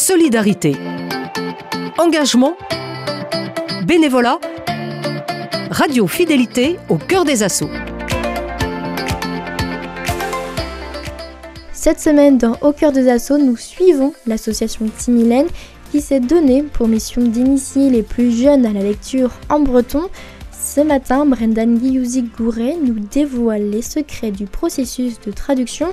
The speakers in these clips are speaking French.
solidarité, engagement, bénévolat, radio fidélité au cœur des assauts. Cette semaine, dans Au cœur des assauts, nous suivons l'association Timilène qui s'est donnée pour mission d'initier les plus jeunes à la lecture en breton. Ce matin, Brendan Guillauzy-Gouret nous dévoile les secrets du processus de traduction,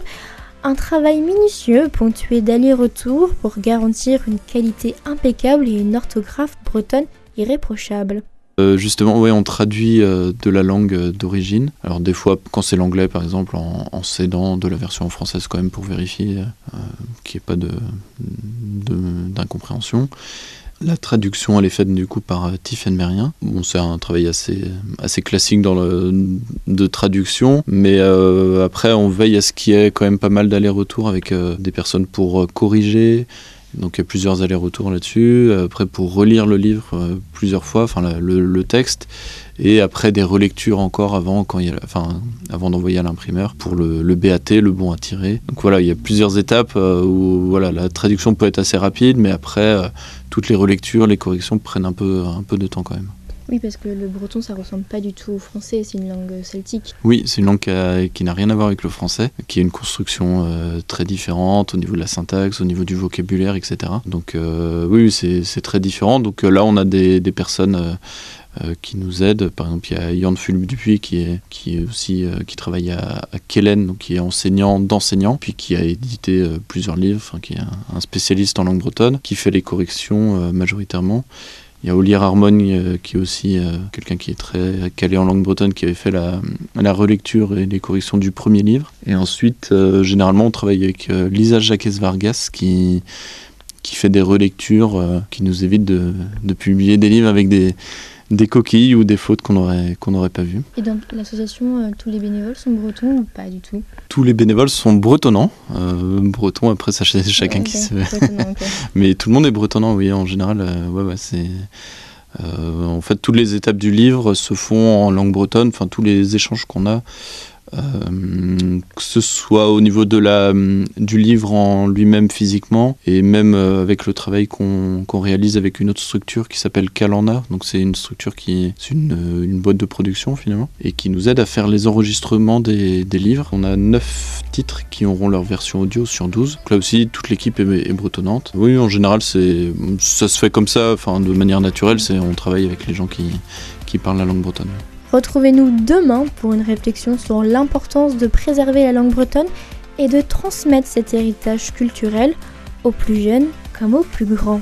un travail minutieux ponctué d'allers-retours pour garantir une qualité impeccable et une orthographe bretonne irréprochable. Justement, on traduit de la langue d'origine. Alors des fois, quand c'est l'anglais, par exemple, en s'aidant de la version française quand même pour vérifier qu'il n'y ait pas d'incompréhension. La traduction, elle est faite du coup par Tiffaine Mérien. Bon, c'est un travail assez classique de traduction, mais après, on veille à ce qu'il y ait quand même pas mal d'allers-retours avec des personnes pour corriger. Donc il y a plusieurs allers-retours là-dessus, après pour relire le livre plusieurs fois, le texte, et après des relectures encore avant d'envoyer à l'imprimeur pour le BAT, le bon à tirer. Donc voilà, il y a plusieurs étapes où la traduction peut être assez rapide, mais après toutes les relectures, les corrections prennent un peu de temps quand même. Oui, parce que le breton, ça ressemble pas du tout au français, c'est une langue celtique. Oui, c'est une langue qui n'a rien à voir avec le français, qui a une construction très différente au niveau de la syntaxe, au niveau du vocabulaire, etc. Donc oui, c'est très différent. Donc là, on a des personnes qui nous aident. Par exemple, il y a Yann Fulbudupuis qui travaille à Kellen, donc qui est enseignant d'enseignants, puis qui a édité plusieurs livres, qui est un spécialiste en langue bretonne, qui fait les corrections majoritairement. Il y a Olière Harmogne qui est aussi quelqu'un qui est très calé en langue bretonne, qui avait fait la relecture et les corrections du premier livre. Et ensuite, généralement, on travaille avec Lisa Jacques-Vargas qui fait des relectures, qui nous évite de publier des livres avec des coquilles ou des fautes qu'on n'aurait pas vues. Et dans l'association, tous les bénévoles sont bretons ou pas du tout ? Tous les bénévoles sont bretonnants. Bretons, après, ça c'est chacun qui se... Okay. Mais tout le monde est bretonnant, oui, en général. C'est... en fait, toutes les étapes du livre se font en langue bretonne. Enfin, tous les échanges qu'on a, que ce soit au niveau du livre en lui-même physiquement, et même avec le travail qu'on réalise avec une autre structure qui s'appelle Calenda. Donc c'est une structure c'est une boîte de production finalement, et qui nous aide à faire les enregistrements des livres. On a 9 titres qui auront leur version audio sur 12. Donc là aussi, toute l'équipe est bretonnante. Oui, en général, ça se fait comme ça, de manière naturelle. On travaille avec les gens qui parlent la langue bretonne. Retrouvez-nous demain pour une réflexion sur l'importance de préserver la langue bretonne et de transmettre cet héritage culturel aux plus jeunes comme aux plus grands.